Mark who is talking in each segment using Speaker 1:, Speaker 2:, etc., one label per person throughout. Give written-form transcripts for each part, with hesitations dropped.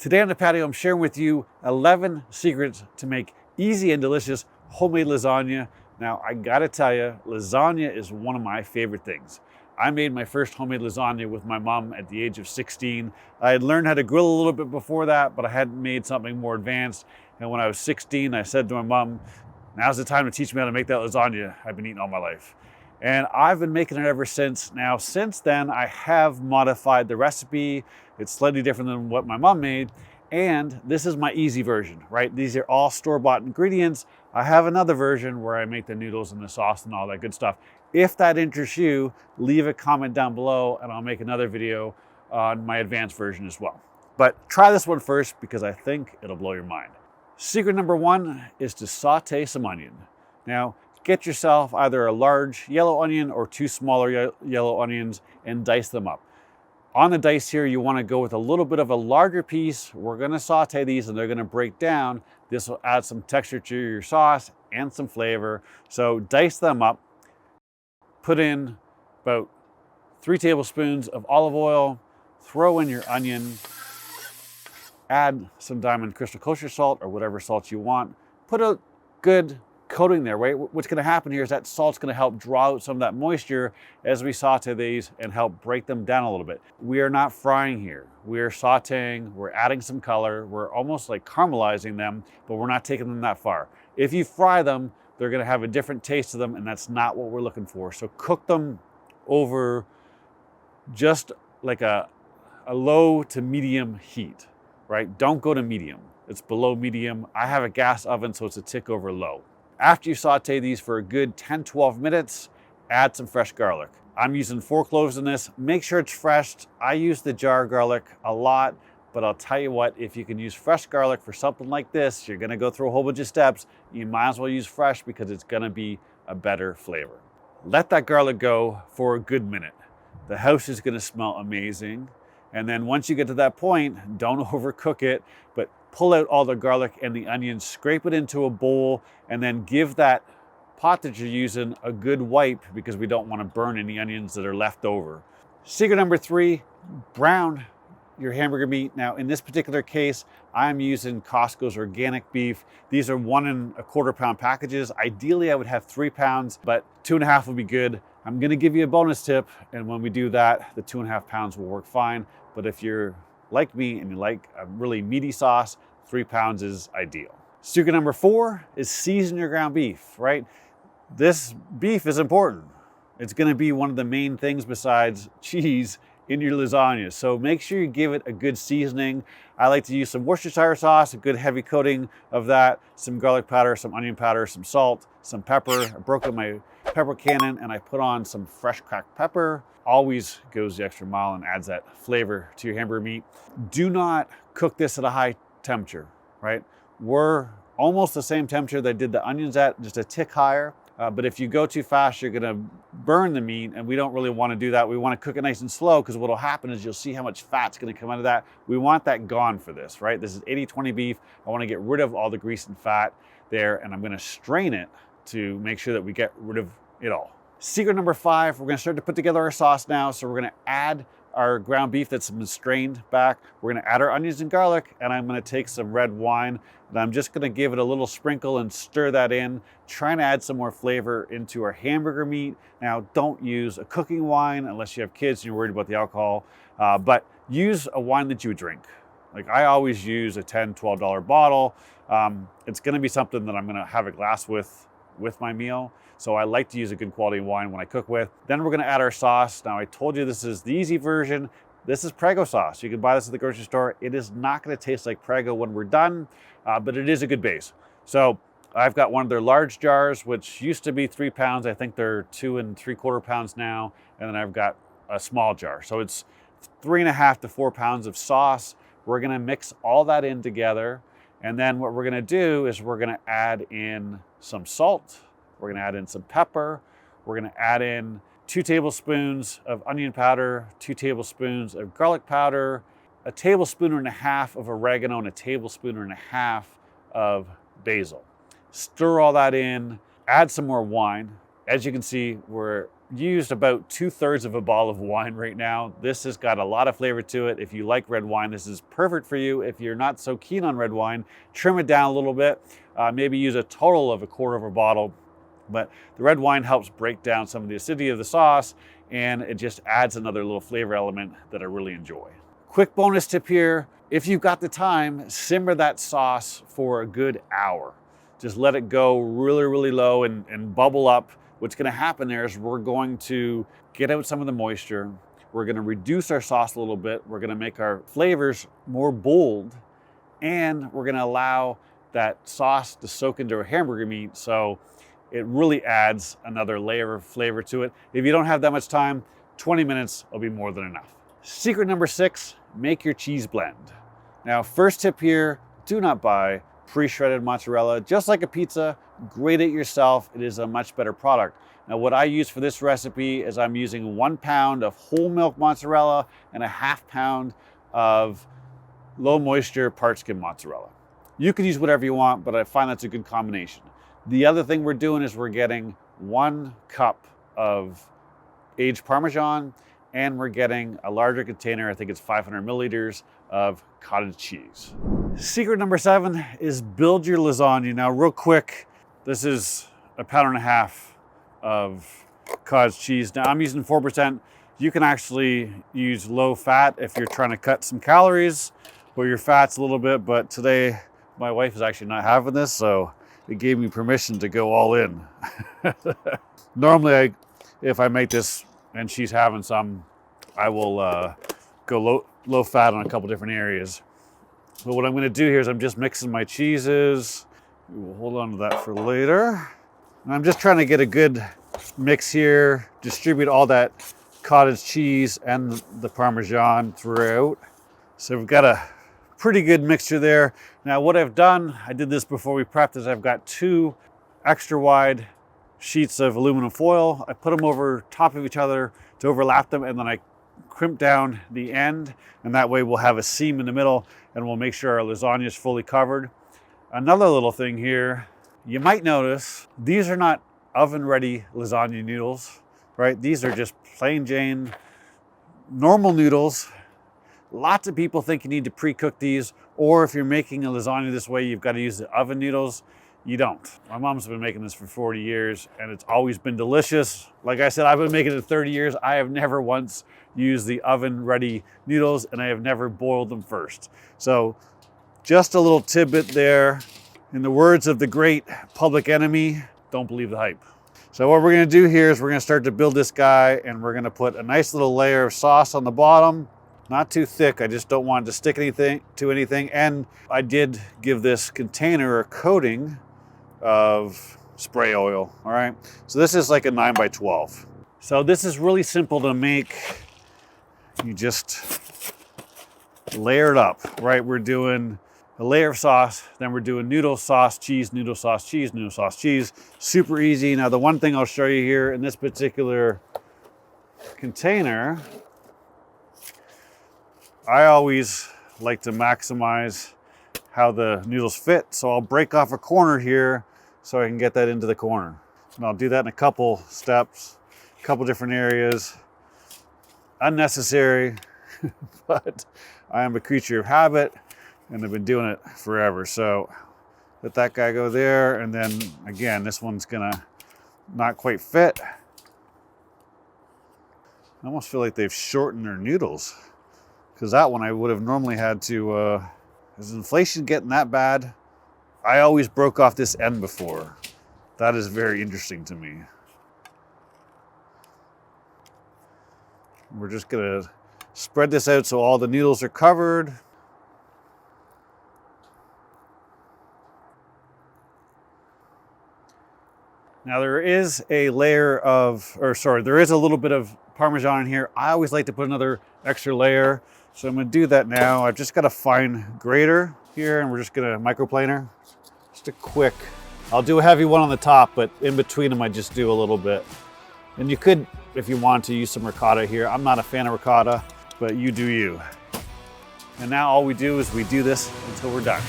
Speaker 1: Today on the patio, I'm sharing with you 11 secrets to make easy and delicious homemade lasagna. Now, I gotta tell you, lasagna is one of my favorite things. I made my first homemade lasagna with my mom at the age of 16. I had learned how to grill a little bit before that, but I hadn't made something more advanced. And when I was 16, I said to my mom, now's the time to teach me how to make that lasagna I've been eating all my life. And I've been making it ever since. Now, since then, I have modified the recipe. It's slightly different than what my mom made. And this is my easy version, right? These are all store-bought ingredients. I have another version where I make the noodles and the sauce and all that good stuff. If that interests you, leave a comment down below and I'll make another video on my advanced version as well. But try this one first because I think it'll blow your mind. Secret number one is to saute some onion. Now, get yourself either a large yellow onion or two smaller yellow onions and dice them up. On the dice here, you want to go with a little bit of a larger piece. We're going to saute these and they're going to break down. This will add some texture to your sauce and some flavor. So dice them up. Put in about 3 tablespoons of olive oil. Throw in your onion. Add some Diamond Crystal Kosher salt or whatever salt you want. Put a good coating there, right? What's going to happen here is that salt's going to help draw out some of that moisture as we saute these and help break them down a little bit. We are not frying here. We are sauteing, we're adding some color, we're almost like caramelizing them, but we're not taking them that far. If you fry them, they're going to have a different taste to them, and that's not what we're looking for. So cook them over just like a low to medium heat, right? Don't go to medium. It's below medium. I have a gas oven, so it's a tick over low. After you saute these for a good 10-12 minutes, add some fresh garlic. I'm using 4 cloves in this. Make sure it's fresh. I use the jar garlic a lot, but I'll tell you what, if you can use fresh garlic for something like this, you're gonna go through a whole bunch of steps. You might as well use fresh because it's gonna be a better flavor. Let that garlic go for a good minute. The house is gonna smell amazing. And then once you get to that point, don't overcook it, but pull out all the garlic and the onions, scrape it into a bowl, and then give that pot that you're using a good wipe because we don't want to burn any onions that are left over. Secret number 3, brown your hamburger meat. Now, in this particular case, I'm using Costco's organic beef. These are 1 1/4 pound packages. Ideally, I would have 3 pounds, but 2.5 would be good. I'm gonna give you a bonus tip, and when we do that, the 2.5 pounds will work fine. But if you're like me and you like a really meaty sauce, 3 pounds is ideal. Secret number 4 is season your ground beef, right? This beef is important. It's gonna be one of the main things besides cheese in your lasagna. So make sure you give it a good seasoning. I like to use some Worcestershire sauce, a good heavy coating of that, some garlic powder, some onion powder, some salt, some pepper. I broke up my pepper cannon and I put on some fresh cracked pepper. Always goes the extra mile and adds that flavor to your hamburger meat. Do not cook this at a high temperature, right? We're almost the same temperature that I did the onions at, just a tick higher. But if you go too fast, you're gonna burn the meat, and we don't really wanna do that. We wanna cook it nice and slow, because what'll happen is you'll see how much fat's gonna come out of that. We want that gone for this, right? This is 80-20 beef. I wanna get rid of all the grease and fat there, and I'm gonna strain it to make sure that we get rid of it all. Secret number 5, we're gonna start to put together our sauce now. So we're gonna add our ground beef that's been strained back. We're gonna add our onions and garlic, and I'm gonna take some red wine, and I'm just gonna give it a little sprinkle and stir that in, trying to add some more flavor into our hamburger meat. Now, don't use a cooking wine unless you have kids and you're worried about the alcohol, but use a wine that you would drink. Like I always use a $10, $12 bottle. It's gonna be something that I'm gonna have a glass with my meal. So I like to use a good quality wine when I cook with. Then we're gonna add our sauce. Now I told you this is the easy version. This is Prego sauce. You can buy this at the grocery store. It is not gonna taste like Prego when we're done, but it is a good base. So I've got one of their large jars, which used to be 3 pounds. I think they're 2 3/4 pounds now. And then I've got a small jar. So it's 3.5 to 4 pounds of sauce. We're gonna mix all that in together. And then what we're gonna do is we're gonna add in some salt. We're gonna add in some pepper. We're gonna add in 2 tablespoons of onion powder, 2 tablespoons of garlic powder, a tablespoon and a half of oregano, and a tablespoon and a half of basil. Stir all that in, add some more wine. As you can see, we're used about 2/3 of a bottle of wine right now. This has got a lot of flavor to it. If you like red wine, this is perfect for you. If you're not so keen on red wine, trim it down a little bit. Maybe use a total of 1/4 of a bottle. But the red wine helps break down some of the acidity of the sauce, and it just adds another little flavor element that I really enjoy. Quick bonus tip here, if you've got the time, simmer that sauce for a good hour. Just let it go really, really low and bubble up. What's gonna happen there is we're going to get out some of the moisture. We're gonna reduce our sauce a little bit. We're gonna make our flavors more bold, and we're gonna allow that sauce to soak into our hamburger meat. So it really adds another layer of flavor to it. If you don't have that much time, 20 minutes will be more than enough. Secret number 6, make your cheese blend. Now, first tip here, do not buy pre-shredded mozzarella. Just like a pizza, grate it yourself. It is a much better product. Now, what I use for this recipe is I'm using 1 pound of whole milk mozzarella and a 1/2 pound of low moisture part skim mozzarella. You can use whatever you want, but I find that's a good combination. The other thing we're doing is we're getting 1 cup of aged Parmesan, and we're getting a larger container, I think it's 500 milliliters of cottage cheese. Secret number 7 is build your lasagna. Now, real quick, this is 1.5 pounds of cottage cheese. Now, I'm using 4%. You can actually use low fat if you're trying to cut some calories or your fats a little bit, but today my wife is actually not having this, so it gave me permission to go all in. Normally, if I make this and she's having some, I will go low fat on a couple different areas. But what I'm gonna do here is I'm just mixing my cheeses. We'll hold on to that for later. And I'm just trying to get a good mix here, distribute all that cottage cheese and the Parmesan throughout. So we've got a pretty good mixture there. Now what I've done, I did this before we prepped, is I've got 2 extra wide sheets of aluminum foil. I put them over top of each other to overlap them, and then I crimp down the end, and that way we'll have a seam in the middle and we'll make sure our lasagna is fully covered. Another little thing here, you might notice these are not oven ready lasagna noodles, right? These are just plain Jane normal noodles. Lots of people think you need to pre-cook these, or if you're making a lasagna this way, you've got to use the oven noodles. You don't. My mom's been making this for 40 years and it's always been delicious. Like I said, I've been making it 30 years. I have never once used the oven ready noodles, and I have never boiled them first. So just a little tidbit there. In the words of the great Public Enemy, don't believe the hype. So what we're gonna do here is we're gonna start to build this guy, and we're gonna put a nice little layer of sauce on the bottom. Not too thick, I just don't want it to stick to anything. And I did give this container a coating of spray oil, all right? So this is like a 9x12. So this is really simple to make. You just layer it up, right? We're doing a layer of sauce, then we're doing noodle sauce, cheese, noodle sauce, cheese, noodle sauce, cheese. Super easy. Now the one thing I'll show you here in this particular container, I always like to maximize how the noodles fit. So I'll break off a corner here so I can get that into the corner. And I'll do that in a couple steps, a couple different areas. Unnecessary, but I am a creature of habit and I've been doing it forever. So let that guy go there. And then again, this one's gonna not quite fit. I almost feel like they've shortened their noodles, because that one I would have normally had to, is inflation getting that bad? I always broke off this end before. That is very interesting to me. We're just gonna spread this out so all the noodles are covered. Now there is a layer of, there is a little bit of Parmesan in here. I always like to put another extra layer. So I'm gonna do that now. I've just got a fine grater here, and we're just gonna microplaner. Just a quick, I'll do a heavy one on the top, but in between them I just do a little bit. And you could, if you want to, use some ricotta here. I'm not a fan of ricotta, but you do you. And now all we do is we do this until we're done.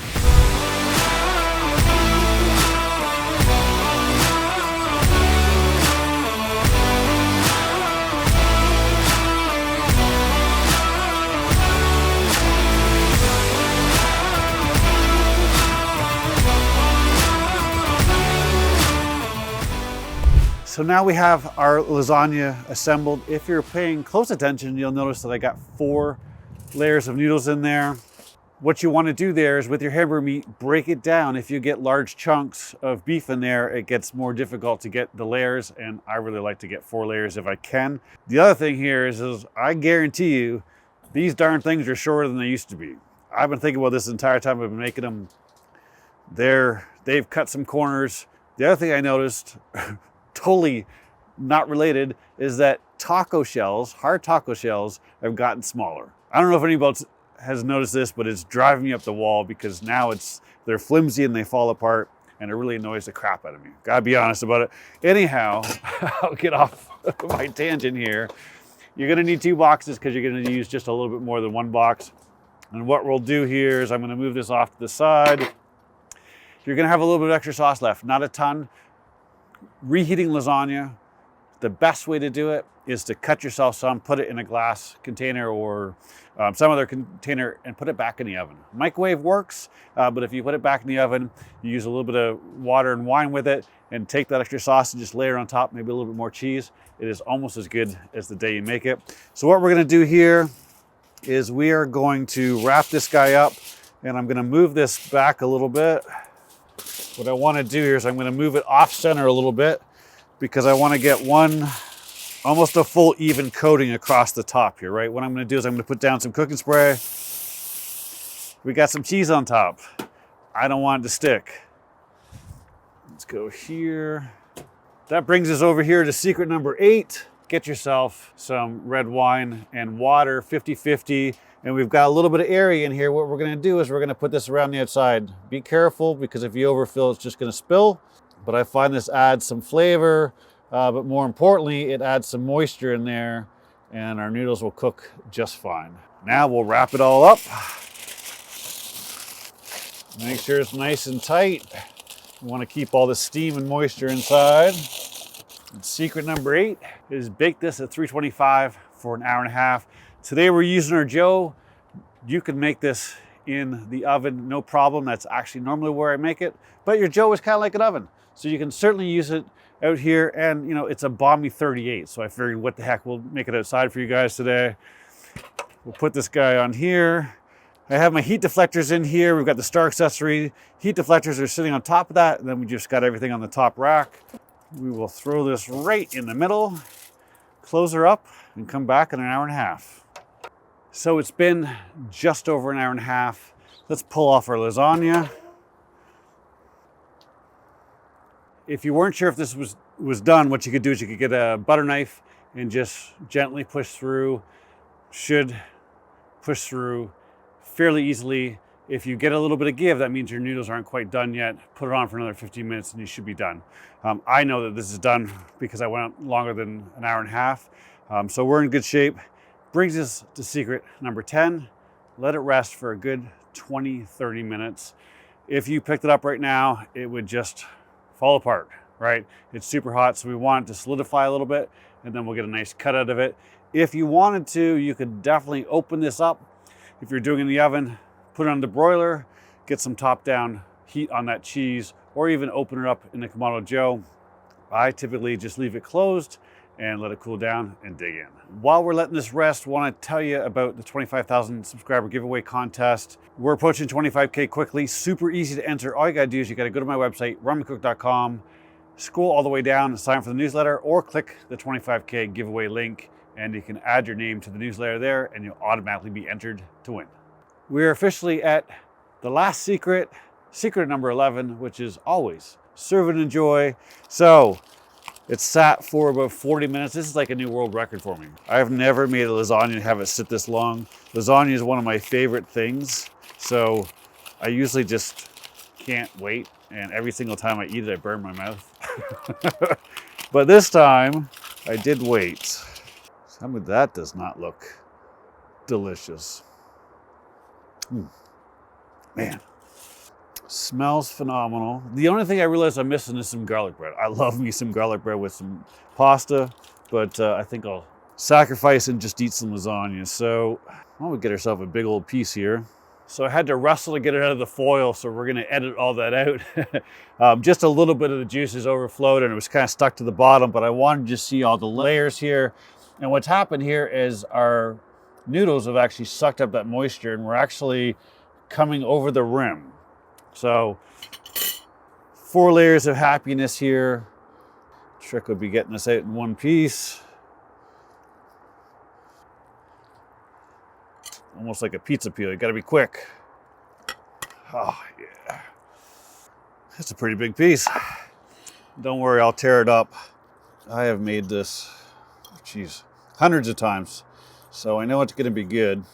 Speaker 1: So now we have our lasagna assembled. If you're paying close attention, you'll notice that I got 4 layers of noodles in there. What you want to do there is with your hamburger meat, break it down. If you get large chunks of beef in there, it gets more difficult to get the layers, and I really like to get 4 layers if I can. The other thing here is I guarantee you, these darn things are shorter than they used to be. I've been thinking about this the entire time I've been making them. They've cut some corners. The other thing I noticed, totally not related, is that taco shells, hard taco shells, have gotten smaller. I don't know if anybody else has noticed this, but it's driving me up the wall because now they're flimsy and they fall apart, and it really annoys the crap out of me. Gotta be honest about it. Anyhow, I'll get off my tangent here. You're gonna need 2 boxes because you're gonna use just a little bit more than 1 box. And what we'll do here is I'm gonna move this off to the side. You're gonna have a little bit of extra sauce left, not a ton. Reheating lasagna, the best way to do it is to cut yourself some, put it in a glass container or some other container and put it back in the oven. Microwave works, but if you put it back in the oven, you use a little bit of water and wine with it and take that extra sauce and just layer on top, maybe a little bit more cheese. It is almost as good as the day you make it. So what we're gonna do here is we are going to wrap this guy up, and I'm gonna move this back a little bit. What I wanna do here is I'm gonna move it off center a little bit because I wanna get almost a full even coating across the top here, right? What I'm gonna do is I'm gonna put down some cooking spray. We got some cheese on top. I don't want it to stick. Let's go here. That brings us over here to secret number 8. Get yourself some red wine and water, 50-50. And we've got a little bit of area in here. What we're gonna do is we're gonna put this around the outside. Be careful because if you overfill, it's just gonna spill. But I find this adds some flavor, but more importantly, it adds some moisture in there and our noodles will cook just fine. Now we'll wrap it all up. Make sure it's nice and tight. You wanna keep all the steam and moisture inside. And secret number 8 is bake this at 325 for an hour and a half. Today we're using our Joe. You can make this in the oven, no problem. That's actually normally where I make it, but your Joe is kind of like an oven. So you can certainly use it out here, and you know, it's a balmy 38. So I figured what the heck, we'll make it outside for you guys today. We'll put this guy on here. I have my heat deflectors in here. We've got the star accessory. Heat deflectors are sitting on top of that, and then we just got everything on the top rack. We will throw this right in the middle, close her up, and come back in an hour and a half. So it's been just over an hour and a half. Let's pull off our lasagna. If you weren't sure if this was done, what you could do is you could get a butter knife and just gently push through. Should push through fairly easily. If you get a little bit of give, that means your noodles aren't quite done yet. Put it on for another 15 minutes and you should be done. I know that this is done because I went longer than an hour and a half. So we're in good shape. Brings us to secret number 10. Let it rest for a good 20-30 minutes. If you picked it up right now, it would just fall apart, right? It's super hot, so we want it to solidify a little bit, and then we'll get a nice cut out of it. If you wanted to, you could definitely open this up. If you're doing it in the oven, put it on the broiler, get some top-down heat on that cheese, or even open it up in the Kamado Joe. I typically just leave it closed and let it cool down and dig in. While we're letting this rest, I want to tell you about the 25,000 subscriber giveaway contest. We're approaching 25K quickly, super easy to enter. All you gotta do is you gotta go to my website, ramencook.com, scroll all the way down and sign up for the newsletter, or click the 25K giveaway link and you can add your name to the newsletter there and you'll automatically be entered to win. We're officially at the last secret, secret number 11, which is always serve and enjoy. So, it's sat for about 40 minutes. This is like a new world record for me. I've never made a lasagna and have it sit this long. Lasagna is one of my favorite things. So I usually just can't wait. And every single time I eat it, I burn my mouth. But this time I did wait. Some of that does not look delicious. Man. Smells phenomenal. The only thing I realized I'm missing is some garlic bread. I love me some garlic bread with some pasta, but I think I'll sacrifice and just eat some lasagna. So why don't we get ourselves a big old piece here. So I had to wrestle to get it out of the foil, so we're gonna edit all that out. Just a little bit of the juices overflowed and it was kind of stuck to the bottom, but I wanted to see all the layers here. And what's happened here is our noodles have actually sucked up that moisture and we're actually coming over the rim. So 4 layers of happiness here. Trick would be getting this out in one piece. Almost like a pizza peel, you gotta be quick. Oh yeah, that's a pretty big piece. Don't worry, I'll tear it up. I have made this, geez, hundreds of times. So I know it's gonna be good,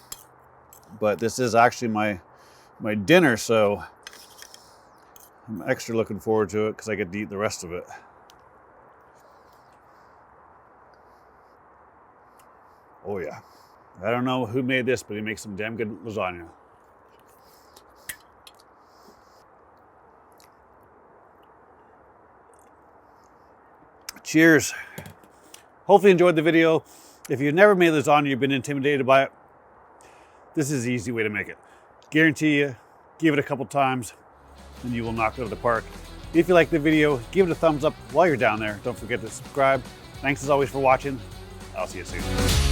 Speaker 1: but this is actually my dinner, so I'm extra looking forward to it because I get to eat the rest of it. Oh yeah. I don't know who made this, but he makes some damn good lasagna. Cheers. Hopefully you enjoyed the video. If you've never made lasagna, you've been intimidated by it, this is the easy way to make it. Guarantee you, give it a couple times and you will knock it out of the park. If you like the video, give it a thumbs up while you're down there. Don't forget to subscribe. Thanks as always for watching. I'll see you soon.